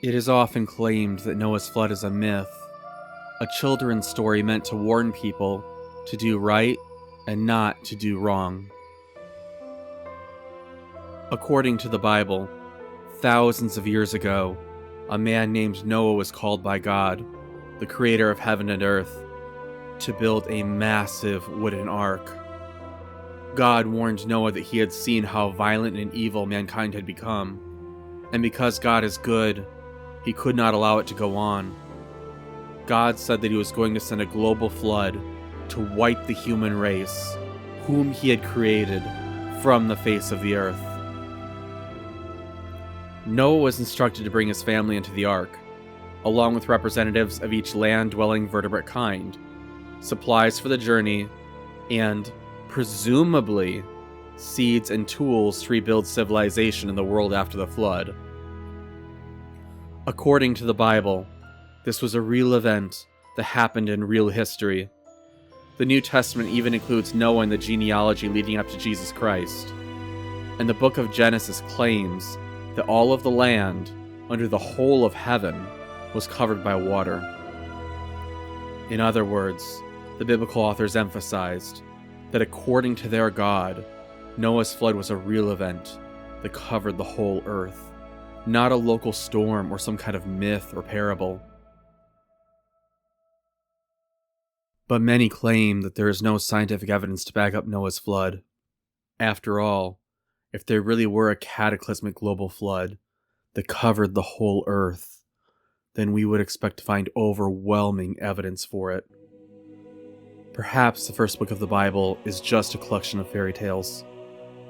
It is often claimed that Noah's flood is a myth, a children's story meant to warn people to do right and not to do wrong. According to the Bible, thousands of years ago, a man named Noah was called by God, the creator of heaven and earth, to build a massive wooden ark. God warned Noah that he had seen how violent and evil mankind had become, and because God is good, he could not allow it to go on. God said that he was going to send a global flood to wipe the human race, whom he had created, from the face of the earth. Noah was instructed to bring his family into the ark, along with representatives of each land-dwelling vertebrate kind, supplies for the journey, and, presumably, seeds and tools to rebuild civilization in the world after the flood. According to the Bible, this was a real event that happened in real history. The New Testament even includes Noah and the genealogy leading up to Jesus Christ. And the book of Genesis claims that all of the land, under the whole of heaven, was covered by water. In other words, the biblical authors emphasized that according to their God, Noah's flood was a real event that covered the whole earth, not a local storm or some kind of myth or parable. But many claim that there is no scientific evidence to back up Noah's flood. After all, if there really were a cataclysmic global flood that covered the whole earth, then we would expect to find overwhelming evidence for it. Perhaps the first book of the Bible is just a collection of fairy tales,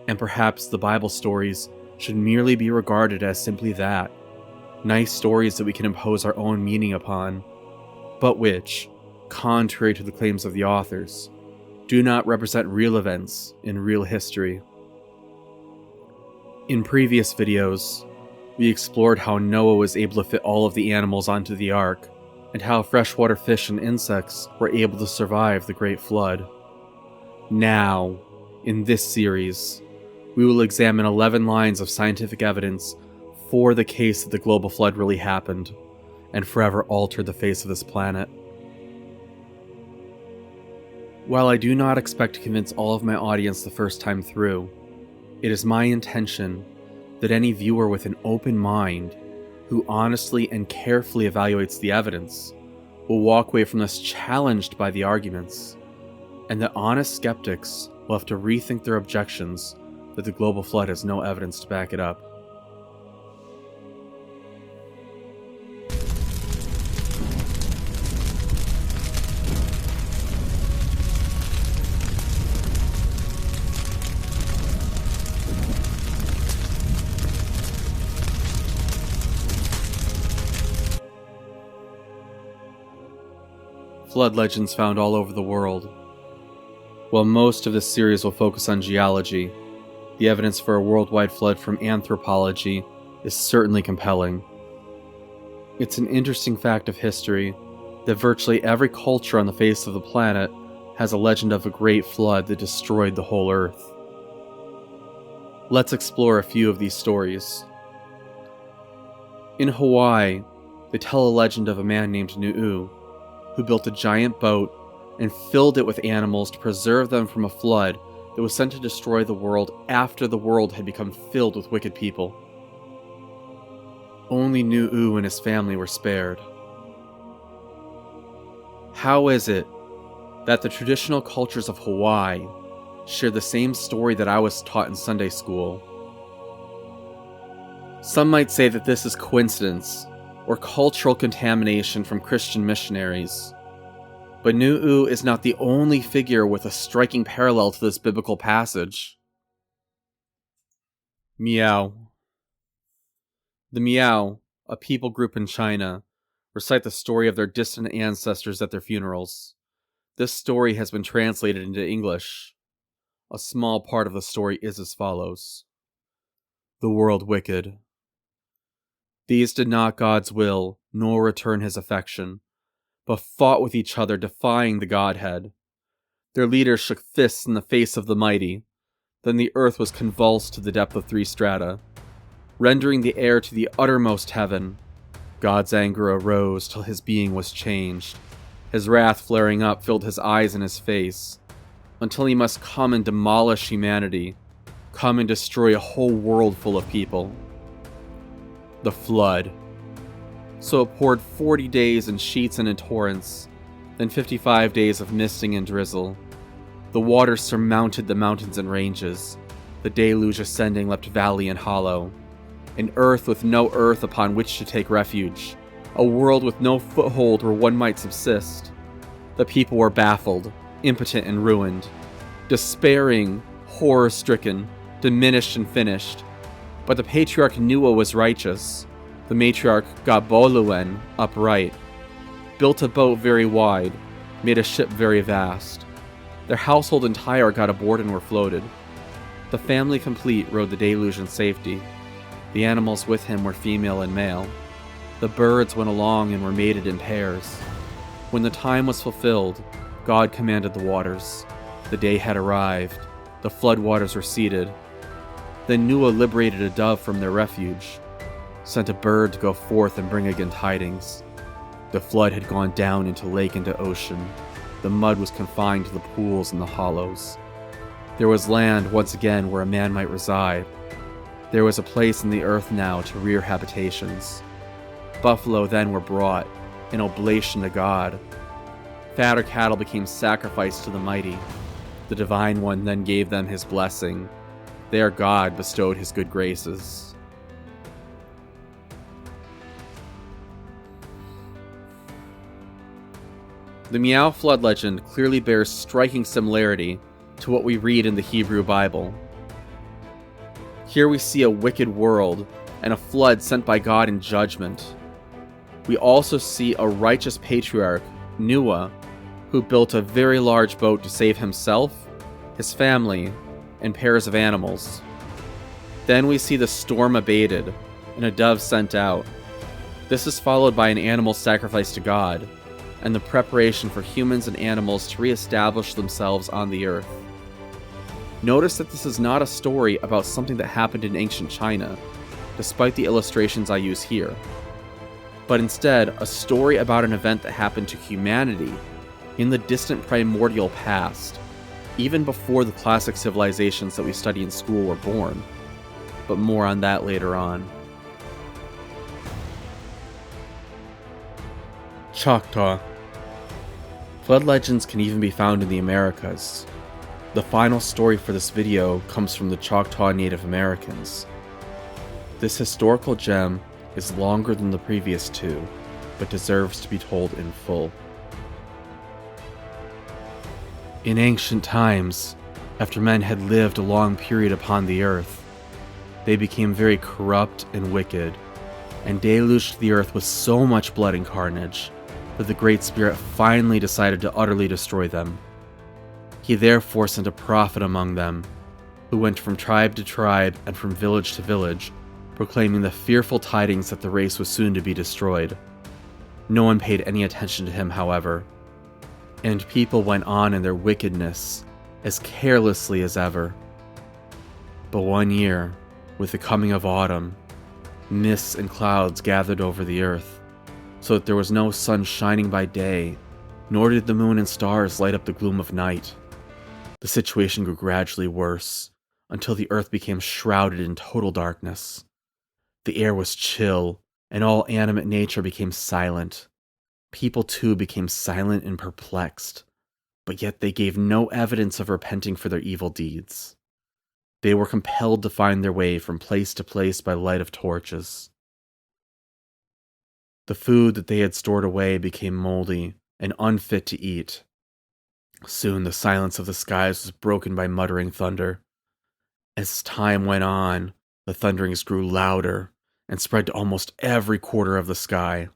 and perhaps the Bible stories should merely be regarded as simply that, nice stories that we can impose our own meaning upon, but which, contrary to the claims of the authors, do not represent real events in real history. In previous videos, we explored how Noah was able to fit all of the animals onto the ark, and how freshwater fish and insects were able to survive the Great Flood. Now, in this series, we will examine 11 lines of scientific evidence for the case that the global flood really happened, and forever altered the face of this planet. While I do not expect to convince all of my audience the first time through, it is my intention that any viewer with an open mind, who honestly and carefully evaluates the evidence, will walk away from this challenged by the arguments, and that honest skeptics will have to rethink their objections that the global flood has no evidence to back it up. Flood legends found all over the world. While most of this series will focus on geology, the evidence for a worldwide flood from anthropology is certainly compelling. It's an interesting fact of history that virtually every culture on the face of the planet has a legend of a great flood that destroyed the whole Earth. Let's explore a few of these stories. In Hawaii, they tell a legend of a man named Nu'u, who built a giant boat and filled it with animals to preserve them from a flood that was sent to destroy the world after the world had become filled with wicked people. Only Nu'u and his family were spared. How is it that the traditional cultures of Hawaii share the same story that I was taught in Sunday school? Some might say that this is coincidence or cultural contamination from Christian missionaries. But Nu'u is not the only figure with a striking parallel to this biblical passage. Miao. The Miao, a people group in China, recite the story of their distant ancestors at their funerals. This story has been translated into English. A small part of the story is as follows. The world wicked. These did not God's will, nor return his affection, but fought with each other, defying the Godhead. Their leaders shook fists in the face of the mighty. Then the earth was convulsed to the depth of 3 strata, rendering the air to the uttermost heaven. God's anger arose till his being was changed. His wrath flaring up filled his eyes and his face, until he must come and demolish humanity, come and destroy a whole world full of people. The flood. So it poured 40 days in sheets and in torrents, then 55 days of misting and drizzle. The waters surmounted the mountains and ranges, the deluge ascending leapt valley and hollow. An earth with no earth upon which to take refuge, a world with no foothold where one might subsist. The people were baffled, impotent and ruined, despairing, horror-stricken, diminished and finished. But the patriarch Nua was righteous, the matriarch Gaboluen upright, built a boat very wide, made a ship very vast. Their household entire got aboard and were floated. The family complete rode the deluge in safety. The animals with him were female and male. The birds went along and were mated in pairs. When the time was fulfilled, God commanded the waters. The day had arrived. The flood waters receded. Then Nua liberated a dove from their refuge, sent a bird to go forth and bring again tidings. The flood had gone down into lake and to ocean. The mud was confined to the pools and the hollows. There was land once again where a man might reside. There was a place in the earth now to rear habitations. Buffalo then were brought, in oblation to God. Fatter cattle became sacrificed to the mighty. The Divine One then gave them his blessing. There God bestowed his good graces. The Meow flood legend clearly bears striking similarity to what we read in the Hebrew Bible. Here we see a wicked world and a flood sent by God in judgment. We also see a righteous patriarch, Nua, who built a very large boat to save himself, his family, and pairs of animals. Then we see the storm abated and a dove sent out. This is followed by an animal sacrifice to God, and the preparation for humans and animals to reestablish themselves on the earth. Notice that this is not a story about something that happened in ancient China, despite the illustrations I use here, but instead a story about an event that happened to humanity in the distant primordial past, even before the classic civilizations that we study in school were born. But more on that later on. Choctaw. Flood legends can even be found in the Americas. The final story for this video comes from the Choctaw Native Americans. This historical gem is longer than the previous 2, but deserves to be told in full. In ancient times, after men had lived a long period upon the earth, they became very corrupt and wicked, and deluged the earth with so much blood and carnage that the Great Spirit finally decided to utterly destroy them. He therefore sent a prophet among them, who went from tribe to tribe and from village to village, proclaiming the fearful tidings that the race was soon to be destroyed. No one paid any attention to him, however, and people went on in their wickedness as carelessly as ever. But one year, with the coming of autumn, mists and clouds gathered over the earth, so that there was no sun shining by day, nor did the moon and stars light up the gloom of night. The situation grew gradually worse, until the earth became shrouded in total darkness. The air was chill, and all animate nature became silent. People too became silent and perplexed, but yet they gave no evidence of repenting for their evil deeds. They were compelled to find their way from place to place by light of torches. The food that they had stored away became moldy and unfit to eat. Soon the silence of the skies was broken by muttering thunder. As time went on, the thunderings grew louder and spread to almost every quarter of the sky.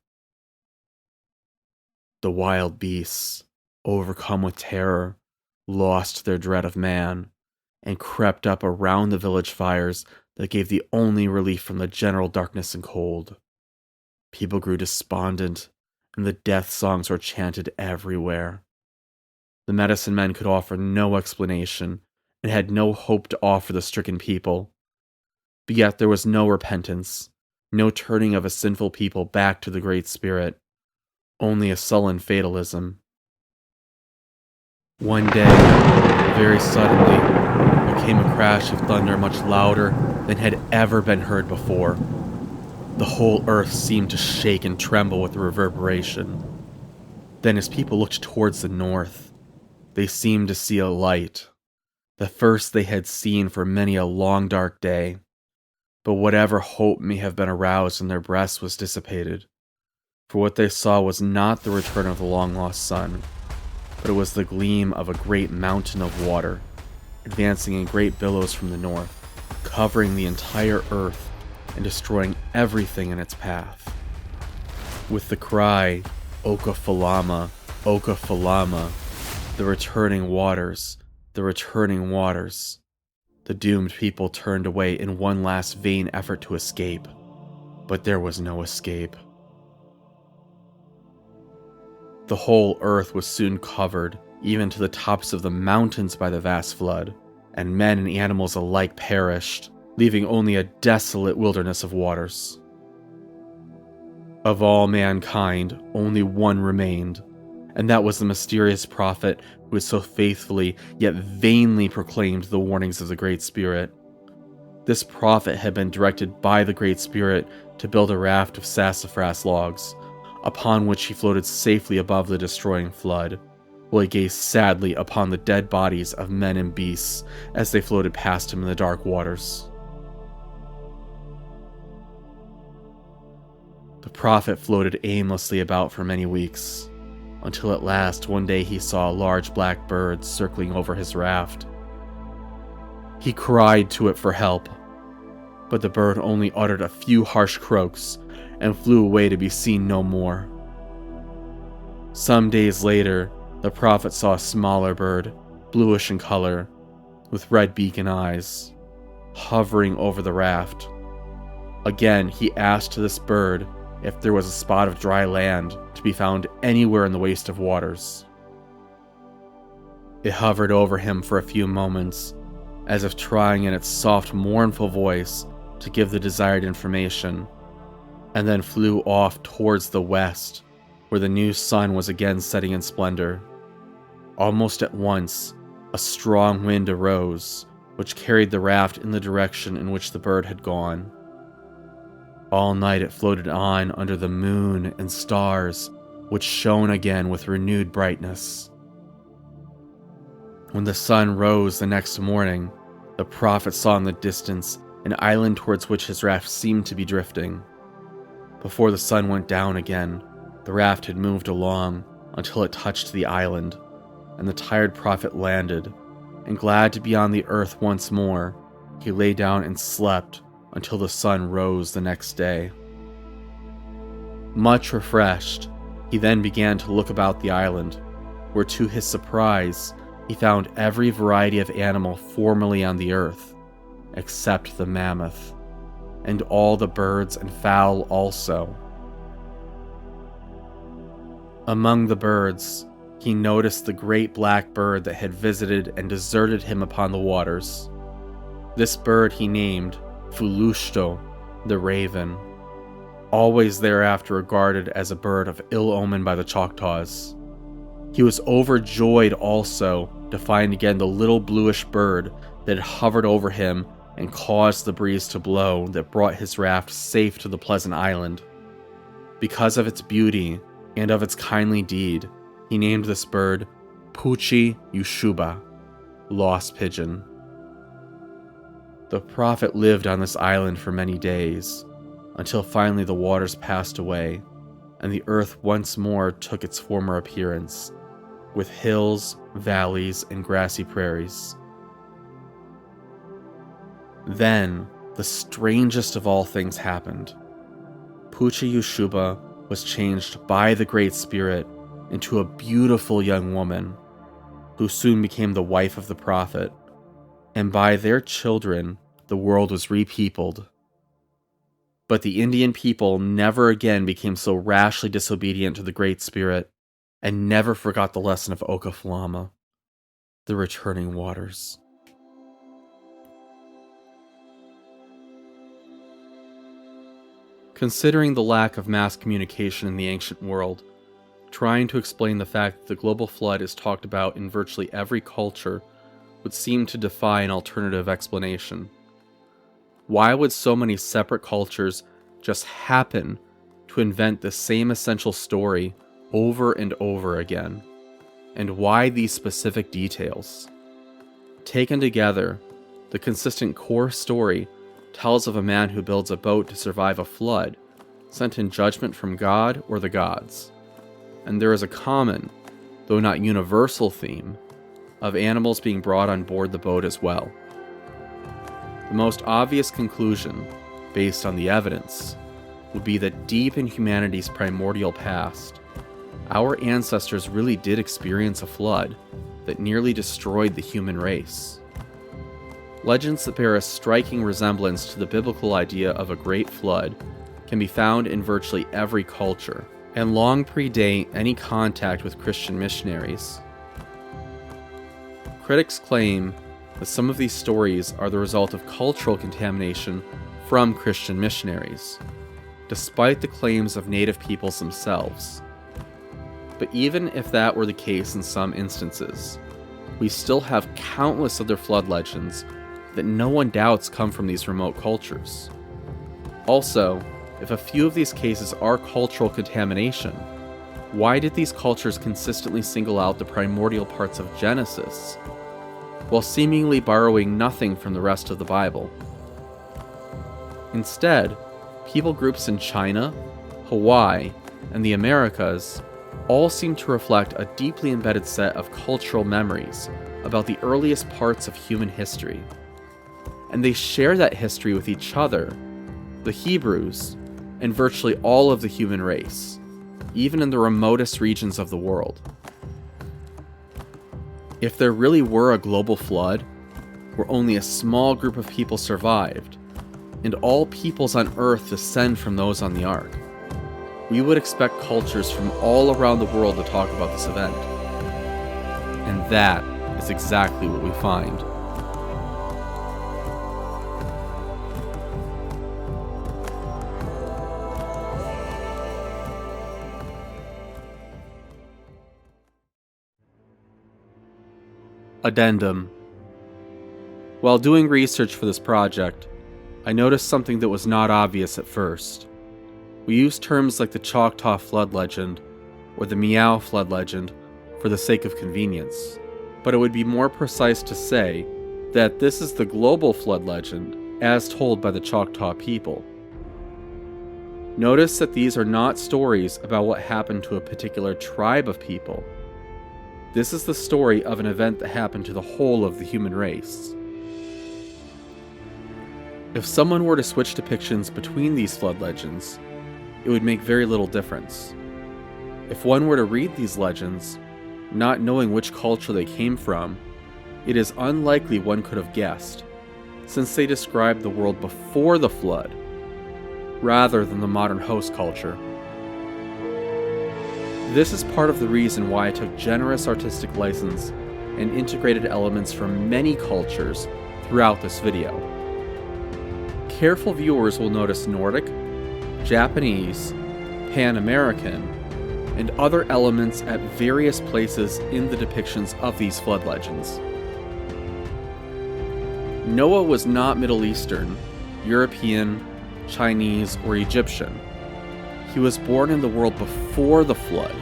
The wild beasts, overcome with terror, lost their dread of man, and crept up around the village fires that gave the only relief from the general darkness and cold. People grew despondent, and the death songs were chanted everywhere. The medicine men could offer no explanation and had no hope to offer the stricken people. But yet there was no repentance, no turning of a sinful people back to the Great Spirit, only a sullen fatalism. One day, very suddenly, there came a crash of thunder much louder than had ever been heard before. The whole earth seemed to shake and tremble with the reverberation. Then as people looked towards the north, they seemed to see a light, the first they had seen for many a long dark day. But whatever hope may have been aroused in their breasts was dissipated, for what they saw was not the return of the long-lost sun, but it was the gleam of a great mountain of water, advancing in great billows from the north, covering the entire earth and destroying everything in its path. With the cry, Okaphalama, Okaphalama, the returning waters, the returning waters, the doomed people turned away in one last vain effort to escape, but there was no escape. The whole earth was soon covered, even to the tops of the mountains, by the vast flood, and men and animals alike perished, leaving only a desolate wilderness of waters. Of all mankind, only one remained, and that was the mysterious prophet who had so faithfully yet vainly proclaimed the warnings of the Great Spirit. This prophet had been directed by the Great Spirit to build a raft of sassafras logs, upon which he floated safely above the destroying flood, while he gazed sadly upon the dead bodies of men and beasts as they floated past him in the dark waters. The prophet floated aimlessly about for many weeks, until at last one day he saw a large black bird circling over his raft. He cried to it for help, but the bird only uttered a few harsh croaks and flew away to be seen no more. Some days later, the prophet saw a smaller bird, bluish in color, with red beak and eyes, hovering over the raft. Again, he asked this bird if there was a spot of dry land to be found anywhere in the waste of waters. It hovered over him for a few moments, as if trying in its soft, mournful voice to give the desired information, and then flew off towards the west, where the new sun was again setting in splendor. Almost at once, a strong wind arose, which carried the raft in the direction in which the bird had gone. All night it floated on under the moon and stars, which shone again with renewed brightness. When the sun rose the next morning, the prophet saw in the distance an island towards which his raft seemed to be drifting. Before the sun went down again, the raft had moved along until it touched the island, and the tired prophet landed, and glad to be on the earth once more, he lay down and slept until the sun rose the next day. Much refreshed, he then began to look about the island, where to his surprise, he found every variety of animal formerly on the earth, except the mammoth, and all the birds and fowl also. Among the birds, he noticed the great black bird that had visited and deserted him upon the waters. This bird he named Fulushto, the raven, always thereafter regarded as a bird of ill omen by the Choctaws. He was overjoyed also to find again the little bluish bird that had hovered over him and caused the breeze to blow that brought his raft safe to the pleasant island. Because of its beauty and of its kindly deed, he named this bird Puchi Yushuba, lost pigeon. The prophet lived on this island for many days, until finally the waters passed away, and the earth once more took its former appearance, with hills, valleys, and grassy prairies. Then, the strangest of all things happened. Puchi Yushuba was changed by the Great Spirit into a beautiful young woman, who soon became the wife of the prophet, and by their children the world was repeopled. But the Indian people never again became so rashly disobedient to the Great Spirit, and never forgot the lesson of Okaphalama. the returning waters. Considering the lack of mass communication in the ancient world, trying to explain the fact that the global flood is talked about in virtually every culture would seem to defy an alternative explanation. Why would so many separate cultures just happen to invent the same essential story over and over again? And why these specific details? Taken together, the consistent core story tells of a man who builds a boat to survive a flood, sent in judgment from God or the gods. And there is a common, though not universal, theme of animals being brought on board the boat as well. The most obvious conclusion, based on the evidence, would be that deep in humanity's primordial past, our ancestors really did experience a flood that nearly destroyed the human race. Legends that bear a striking resemblance to the biblical idea of a great flood can be found in virtually every culture, and long predate any contact with Christian missionaries. Critics claim that some of these stories are the result of cultural contamination from Christian missionaries, despite the claims of native peoples themselves. But even if that were the case in some instances, we still have countless other flood legends that no one doubts come from these remote cultures. Also, if a few of these cases are cultural contamination, why did these cultures consistently single out the primordial parts of Genesis, while seemingly borrowing nothing from the rest of the Bible? Instead, people groups in China, Hawaii, and the Americas all seem to reflect a deeply embedded set of cultural memories about the earliest parts of human history. And they share that history with each other, the Hebrews, and virtually all of the human race, even in the remotest regions of the world. If there really were a global flood, where only a small group of people survived, and all peoples on Earth descend from those on the Ark, we would expect cultures from all around the world to talk about this event. And that is exactly what we find. Addendum. While doing research for this project, I noticed something that was not obvious at first. We use terms like the Choctaw flood legend or the Meow flood legend for the sake of convenience, but it would be more precise to say that this is the global flood legend as told by the Choctaw people. Notice that these are not stories about what happened to a particular tribe of people. This is the story of an event that happened to the whole of the human race. If someone were to switch depictions between these flood legends, it would make very little difference. If one were to read these legends, not knowing which culture they came from, it is unlikely one could have guessed, since they describe the world before the flood, rather than the modern host culture. This is part of the reason why I took generous artistic license and integrated elements from many cultures throughout this video. Careful viewers will notice Nordic, Japanese, Pan-American, and other elements at various places in the depictions of these flood legends. Noah was not Middle Eastern, European, Chinese, or Egyptian. He was born in the world before the flood,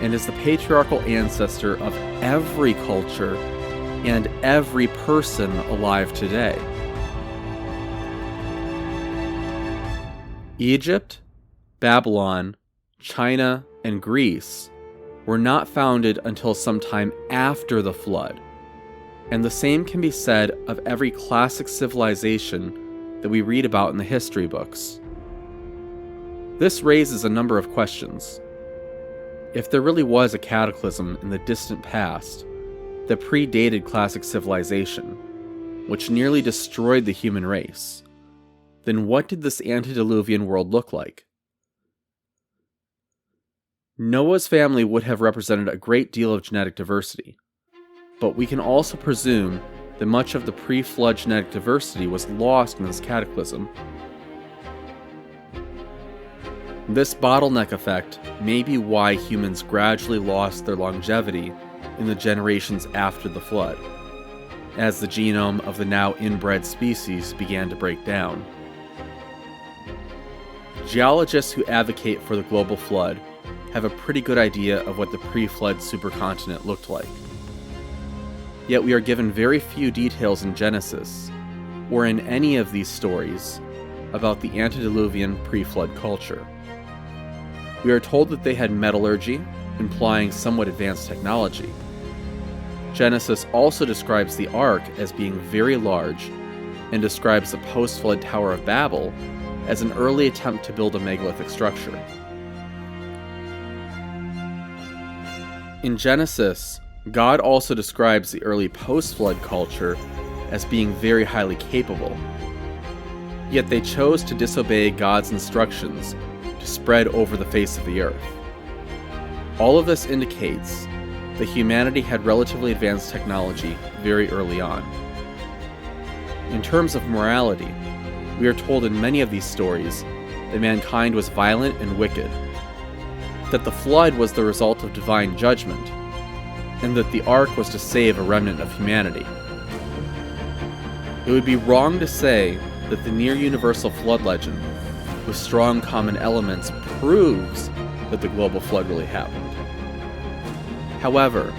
and is the patriarchal ancestor of every culture and every person alive today. Egypt, Babylon, China, and Greece were not founded until sometime after the flood, and the same can be said of every classic civilization that we read about in the history books. This raises a number of questions. If there really was a cataclysm in the distant past that predated classic civilization, which nearly destroyed the human race, then what did this antediluvian world look like? Noah's family would have represented a great deal of genetic diversity. but we can also presume that much of the pre-flood genetic diversity was lost in this cataclysm. This bottleneck effect may be why humans gradually lost their longevity in the generations after the flood, as the genome of the now inbred species began to break down. Geologists who advocate for the global flood have a pretty good idea of what the pre-flood supercontinent looked like. Yet we are given very few details in Genesis, or in any of these stories, about the antediluvian pre-flood culture. We are told that they had metallurgy, implying somewhat advanced technology. Genesis also describes the Ark as being very large, and describes the post-flood Tower of Babel as an early attempt to build a megalithic structure. In Genesis, God also describes the early post-flood culture as being very highly capable. Yet they chose to disobey God's instructions to spread over the face of the earth. All of this indicates that humanity had relatively advanced technology very early on. In terms of morality, we are told in many of these stories that mankind was violent and wicked, that the flood was the result of divine judgment, and that the ark was to save a remnant of humanity. It would be wrong to say that the near-universal flood legend, with strong common elements, proves that the global flood really happened. However,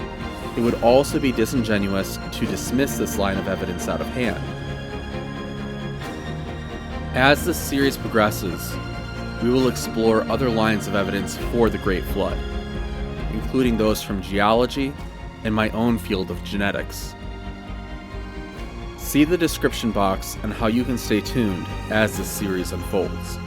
it would also be disingenuous to dismiss this line of evidence out of hand. As this series progresses, we will explore other lines of evidence for the Great Flood, including those from geology and my own field of genetics. See the description box on how you can stay tuned as this series unfolds.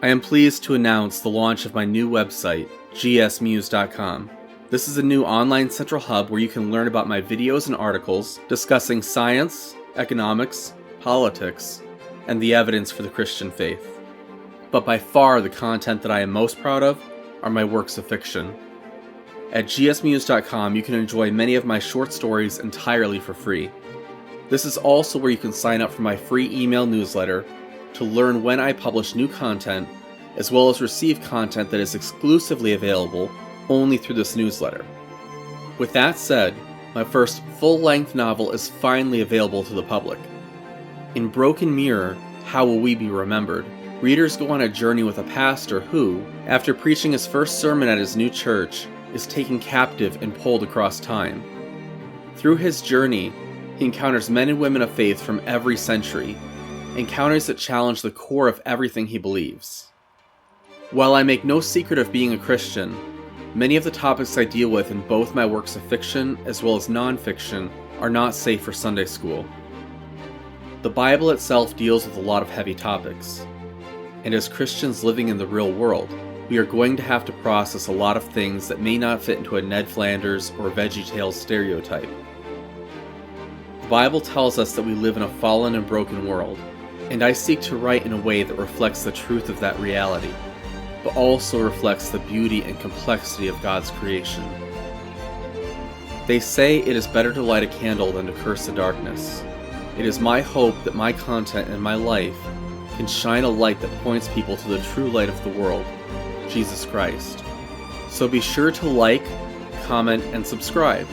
I am pleased to announce the launch of my new website, gsmuse.com. This is a new online central hub where you can learn about my videos and articles discussing science, economics, politics, and the evidence for the Christian faith. But by far the content that I am most proud of are my works of fiction. At gsmuse.com you can enjoy many of my short stories entirely for free. This is also where you can sign up for my free email newsletter to learn when I publish new content, as well as receive content that is exclusively available only through this newsletter. With that said, my first full-length novel is finally available to the public. In Broken Mirror, How Will We Be Remembered, readers go on a journey with a pastor who, after preaching his first sermon at his new church, is taken captive and pulled across time. Through his journey, he encounters men and women of faith from every century, encounters that challenge the core of everything he believes. While I make no secret of being a Christian, many of the topics I deal with in both my works of fiction as well as non-fiction are not safe for Sunday school. The Bible itself deals with a lot of heavy topics, and as Christians living in the real world, we are going to have to process a lot of things that may not fit into a Ned Flanders or VeggieTales stereotype. The Bible tells us that we live in a fallen and broken world, and I seek to write in a way that reflects the truth of that reality, but also reflects the beauty and complexity of God's creation. They say it is better to light a candle than to curse the darkness. It is my hope that my content and my life can shine a light that points people to the true light of the world, Jesus Christ. So be sure to like, comment, and subscribe,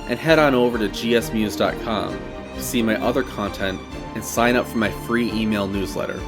and head on over to gsmuse.com to see my other content and sign up for my free email newsletter.